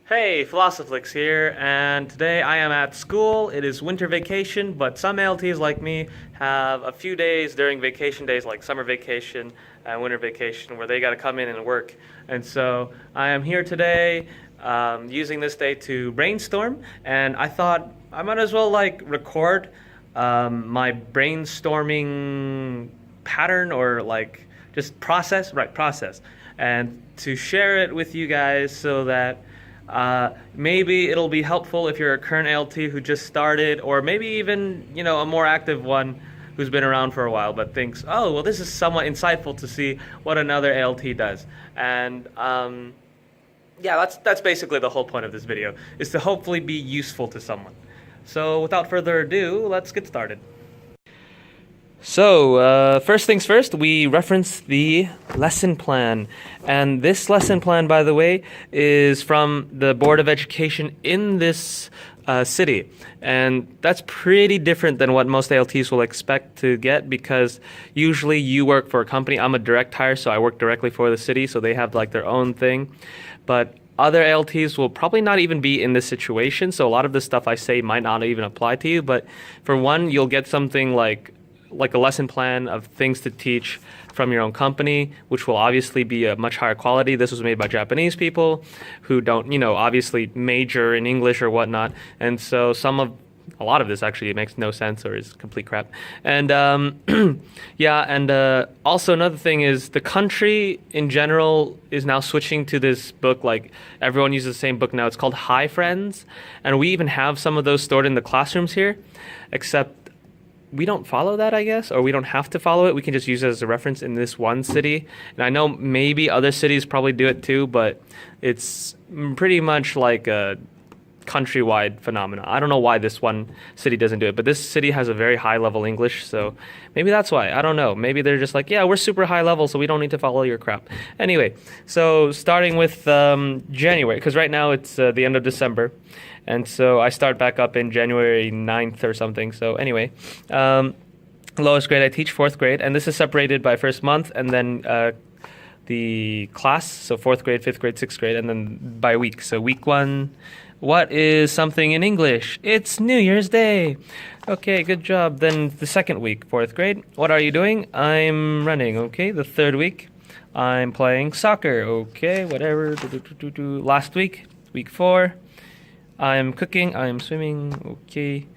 Hey, Philosophix here, and today I am at school. It is winter vacation, but some ALTs like me have a few days during vacation days, like summer vacation and winter vacation, where they got to come in and work. And so I am here today using this day to brainstorm, and I thought I might as well record my brainstorming pattern or just process, and to share it with you guys so that maybe it'll be helpful if you're a current ALT who just started, or maybe even, a more active one who's been around for a while but thinks, oh, well, this is somewhat insightful to see what another ALT does. And yeah, that's basically the whole point of this video, is to hopefully be useful to someone. So without further ado, let's get started. So, first things first, we reference the lesson plan. And this lesson plan, by the way, is from the Board of Education in this city. And that's pretty different than what most ALTs will expect to get, because usually you work for a company. I'm a direct hire, so I work directly for the city, so they have their own thing. But other ALTs will probably not even be in this situation, so a lot of the stuff I say might not even apply to you. But for one, you'll get something like a lesson plan of things to teach from your own company, which will obviously be a much higher quality. This was made by Japanese people who don't, obviously major in English or whatnot. And so a lot of this actually makes no sense or is complete crap. And yeah, and also another thing is the country in general is now switching to this book. Everyone uses the same book now. It's called Hi Friends. And we even have some of those stored in the classrooms here, except we don't follow that, I guess, or we don't have to follow it. We can just use it as a reference in this one city. And I know maybe other cities probably do it too, but it's pretty much like a countrywide phenomenon. I don't know why this one city doesn't do it, but this city has a very high level English, so maybe that's why. I don't know. Maybe they're just yeah, we're super high level, so we don't need to follow your crap. Anyway, so starting with January, because right now it's the end of December. And so I start back up in January 9th or something. So anyway, lowest grade I teach, 4th grade. And this is separated by first month and then the class. So 4th grade, 5th grade, 6th grade, and then by week. So week 1, what is something in English? It's New Year's Day. Okay, good job. Then the 2nd week, 4th grade. What are you doing? I'm running. Okay, the 3rd week, I'm playing soccer. Okay, whatever. Last week, week 4. I'm cooking, I'm swimming, okay,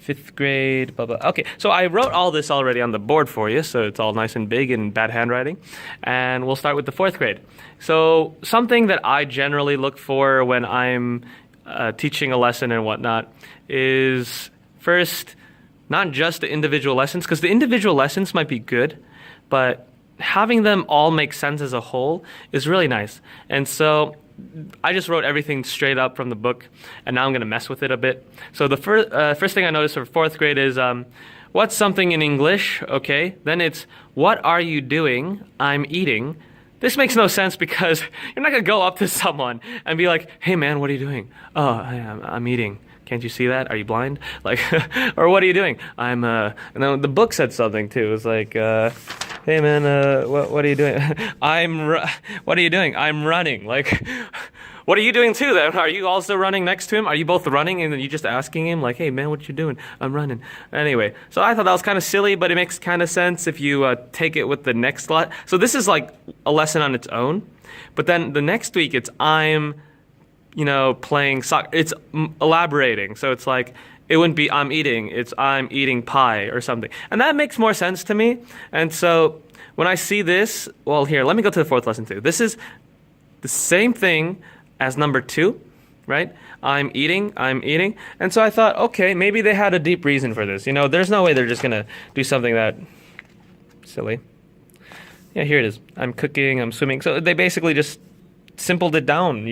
5th grade, blah, blah. Okay, so I wrote all this already on the board for you, so it's all nice and big in bad handwriting. And we'll start with the 4th grade. So something that I generally look for when I'm teaching a lesson and whatnot is, first, not just the individual lessons, because the individual lessons might be good, but having them all make sense as a whole is really nice. And so I just wrote everything straight up from the book, and now I'm going to mess with it a bit. So the first thing I noticed for 4th grade is, what's something in English? Okay, then it's, what are you doing? I'm eating. This makes no sense, because you're not going to go up to someone and be like, hey man, what are you doing? Oh, I'm eating. Can't you see that? Are you blind? Or what are you doing? And then the book said something too. It was hey man, what are you doing? What are you doing? I'm running. What are you doing too then? Are you also running next to him? Are you both running and then you just asking him hey man, what you doing? I'm running. Anyway, so I thought that was kind of silly, but it makes kind of sense if you take it with the next lot. So this is a lesson on its own, but then the next week it's I'm playing soccer. It's elaborating. So it's it wouldn't be I'm eating, it's I'm eating pie or something. And that makes more sense to me. And so when I see this, well, here, let me go to the 4th lesson too. This is the same thing as number 2, right? I'm eating. And so I thought, okay, maybe they had a deep reason for this. There's no way they're just going to do something that silly. Yeah, here it is. I'm cooking, I'm swimming. So they basically just simpled it down,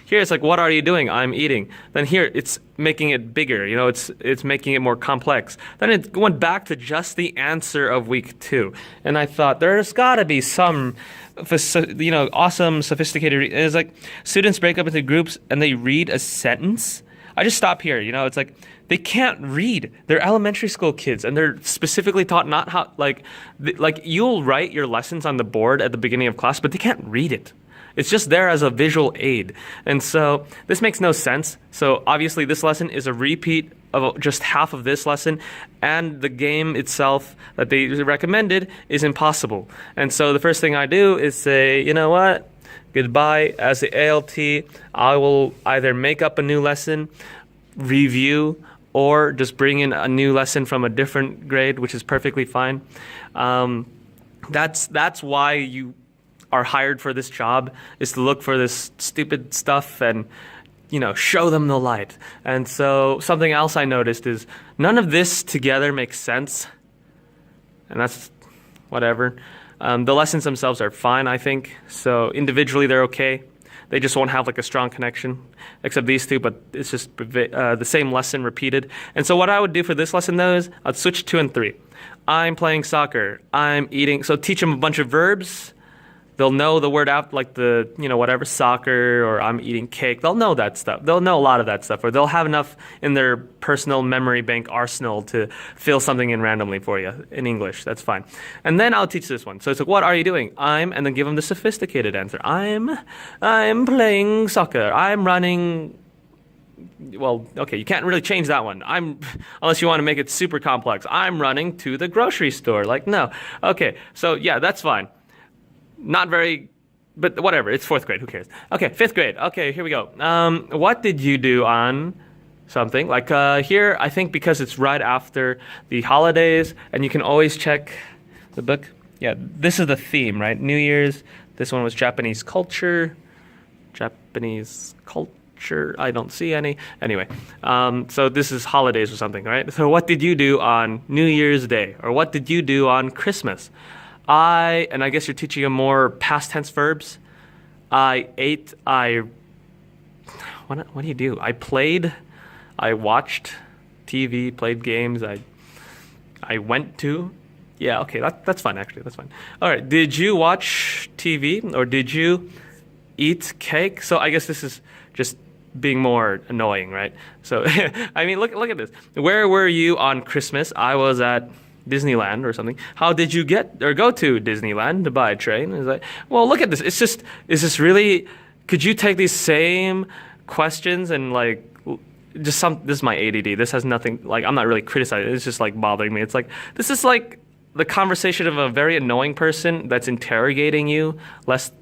here it's what are you doing? I'm eating. Then here it's making it bigger, it's making it more complex. Then it went back to just the answer of week 2. And I thought there's gotta be some awesome sophisticated it's students break up into groups and they read a sentence. I just stop here, it's they can't read. They're elementary school kids, and they're specifically taught not how you'll write your lessons on the board at the beginning of class, but they can't read it. It's just there as a visual aid. And so this makes no sense. So obviously this lesson is a repeat of just half of this lesson, and the game itself that they recommended is impossible. And so the first thing I do is say, you know what? Goodbye. As the ALT, I will either make up a new lesson, review, or just bring in a new lesson from a different grade, which is perfectly fine. That's why you are hired for this job, is to look for this stupid stuff and, you know, show them the light. And so something else I noticed is none of this together makes sense. And that's whatever. The lessons themselves are fine, I think. So individually they're okay. They just won't have like a strong connection, except these two, but it's just the same lesson repeated. And so what I would do for this lesson though is I'd switch 2 and 3. I'm playing soccer. I'm eating. So teach them a bunch of verbs. They'll know the word out, like the, you know, whatever, soccer, or I'm eating cake. They'll know that stuff. They'll know a lot of that stuff, or they'll have enough in their personal memory bank arsenal to fill something in randomly for you in English. That's fine. And then I'll teach this one. So it's like, what are you doing? And then give them the sophisticated answer. I'm playing soccer. I'm running. Well, okay, you can't really change that one. Unless you want to make it super complex. I'm running to the grocery store. Like, no. Okay, so yeah, that's fine. Not very, but whatever. It's 4th grade. Who cares? Okay, 5th grade. Okay, here we go. What did you do on something? Like here, I think because it's right after the holidays, and you can always check the book. Yeah, this is the theme, right? New Year's. This one was Japanese culture. Japanese culture. I don't see any. Anyway, so this is holidays or something, right? So what did you do on New Year's Day? Or what did you do on Christmas? And I guess you're teaching them more past tense verbs. I ate, what do you do? I played, I watched TV, played games, I went to. Yeah, okay, that's fine actually, that's fine. All right, did you watch TV or did you eat cake? So I guess this is just being more annoying, right? So, I mean, look at this. Where were you on Christmas? I was at Disneyland or something. How did you go to Disneyland to buy a train? It's like, well, look at this. Is this really, could you take these same questions and like, this is my ADD. This has nothing, like, I'm not really criticizing. It's just like bothering me. It's like, this is like the conversation of a very annoying person that's interrogating you,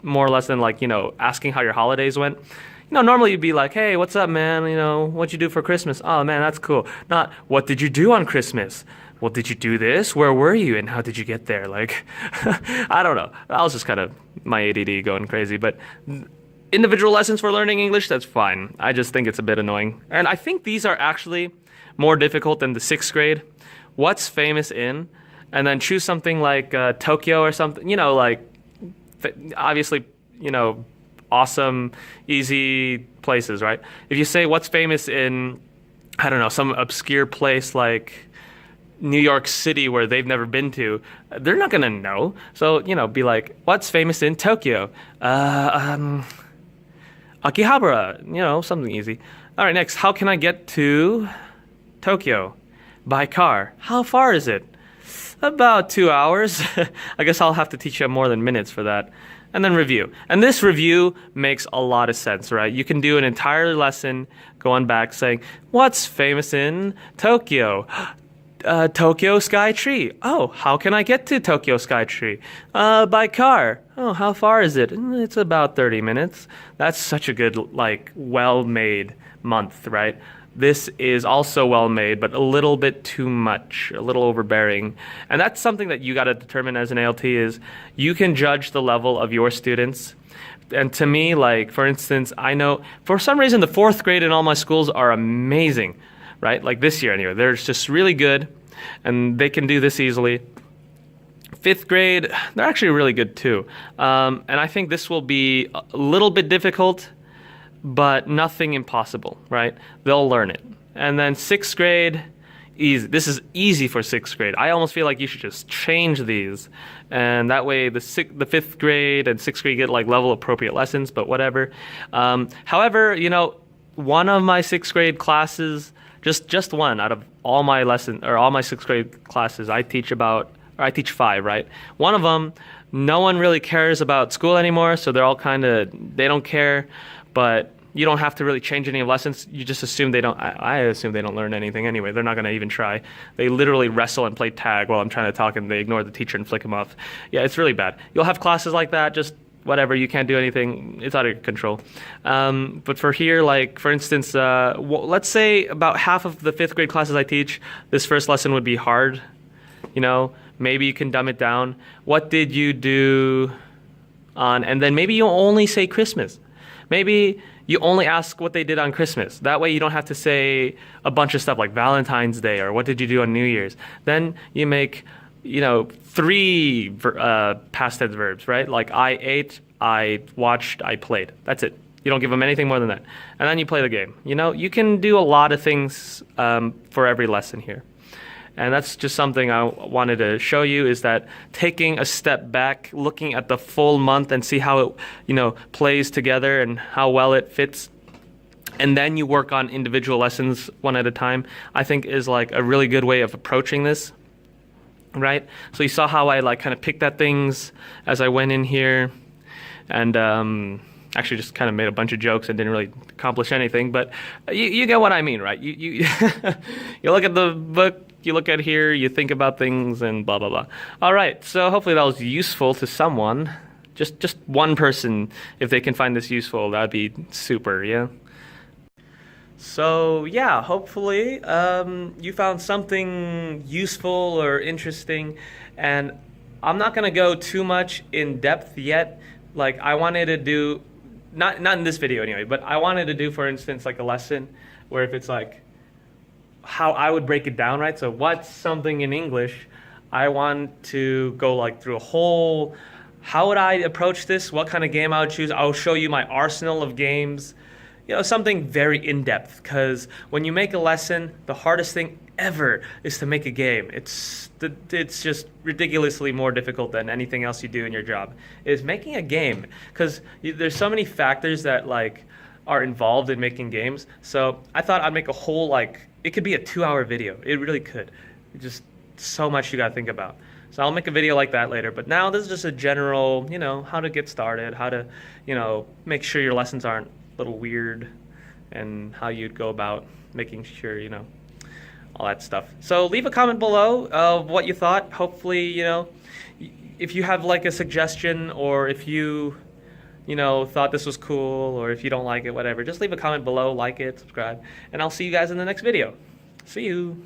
more or less than like, you know, asking how your holidays went. You know, normally you'd be like, hey, what's up, man? You know, what'd you do for Christmas? Oh, man, that's cool. Not, what did you do on Christmas? Well, did you do this? Where were you? And how did you get there? Like, I don't know. I was just kind of my ADD going crazy. But individual lessons for learning English, that's fine. I just think it's a bit annoying. And I think these are actually more difficult than the 6th grade. What's famous in? And then choose something like Tokyo or something. You know, like, obviously, you know, awesome, easy places, right? If you say what's famous in, I don't know, some obscure place like New York City where they've never been to, they're not gonna know. So, you know, be like, what's famous in Tokyo? Akihabara, you know, something easy. All right, next, how can I get to Tokyo? By car. How far is it? About 2 hours. I guess I'll have to teach you more than minutes for that. And then review. And this review makes a lot of sense, right? You can do an entire lesson going back saying, what's famous in Tokyo? Tokyo Sky Tree. Oh, how can I get to Tokyo Sky Tree? By car. Oh, how far is it? It's about 30 minutes. That's such a good, like, well-made month, right? This is also well-made, but a little bit too much, a little overbearing. And that's something that you got to determine as an ALT is you can judge the level of your students. And to me, like, for instance, I know for some reason the 4th grade in all my schools are amazing. Right? Like this year anyway. They're just really good and they can do this easily. 5th grade, they're actually really good too. And I think this will be a little bit difficult, but nothing impossible, right? They'll learn it. And then 6th grade, easy. This is easy for 6th grade. I almost feel like you should just change these. And that way the 5th grade and 6th grade get like level appropriate lessons, but whatever. However, you know, one of my 6th grade classes, just one out of all my 6th grade classes, I teach 5, right? One of them, no one really cares about school anymore, so they're all they don't care, but you don't have to really change any lessons. You just assume they don't, I assume they don't learn anything anyway. They're not going to even try. They literally wrestle and play tag while I'm trying to talk, and they ignore the teacher and flick them off. Yeah, it's really bad. You'll have classes like that, just whatever, you can't do anything, it's out of your control. But for here, like for instance, let's say about half of the 5th grade classes I teach, this first lesson would be hard. You know, maybe you can dumb it down. What did you do on, and then maybe you only say Christmas. Maybe you only ask what they did on Christmas. That way you don't have to say a bunch of stuff like Valentine's Day or what did you do on New Year's. Then you make, 3 past tense verbs, right? Like I ate, I watched, I played. That's it. You don't give them anything more than that. And then you play the game. You can do a lot of things for every lesson here. And that's just something I wanted to show you, is that taking a step back, looking at the full month and see how it, plays together and how well it fits. And then you work on individual lessons one at a time, I think is like a really good way of approaching this, right? So you saw how I like kind of picked at things as I went in here, and actually just kind of made a bunch of jokes and didn't really accomplish anything, but you get what I mean, right? You you look at the book, you look at here, you think about things, and blah, blah, blah. All right, so hopefully that was useful to someone. Just one person, if they can find this useful, that'd be super, yeah? So, yeah, hopefully you found something useful or interesting, and I'm not going to go too much in depth yet. Like, I wanted to do, not in this video anyway, but I wanted to do, for instance, like a lesson where if it's like, how I would break it down, right? So what's something in English? I want to go like through a whole, how would I approach this? What kind of game I would choose? I'll show you my arsenal of games, something very in-depth, because when you make a lesson, the hardest thing ever is to make a game. It's just ridiculously more difficult than anything else you do in your job, is making a game, because there's so many factors that like are involved in making games. So I thought I'd make a whole, like, it could be a 2-hour video. It really could. Just so much you gotta think about. So I'll make a video like that later. But now this is just a general, how to get started, how to, make sure your lessons aren't a little weird, and how you'd go about making sure, all that stuff. So leave a comment below of what you thought. Hopefully, if you have like a suggestion, or if you, thought this was cool, or if you don't like it, whatever, just leave a comment below, like it, subscribe, and I'll see you guys in the next video. See you.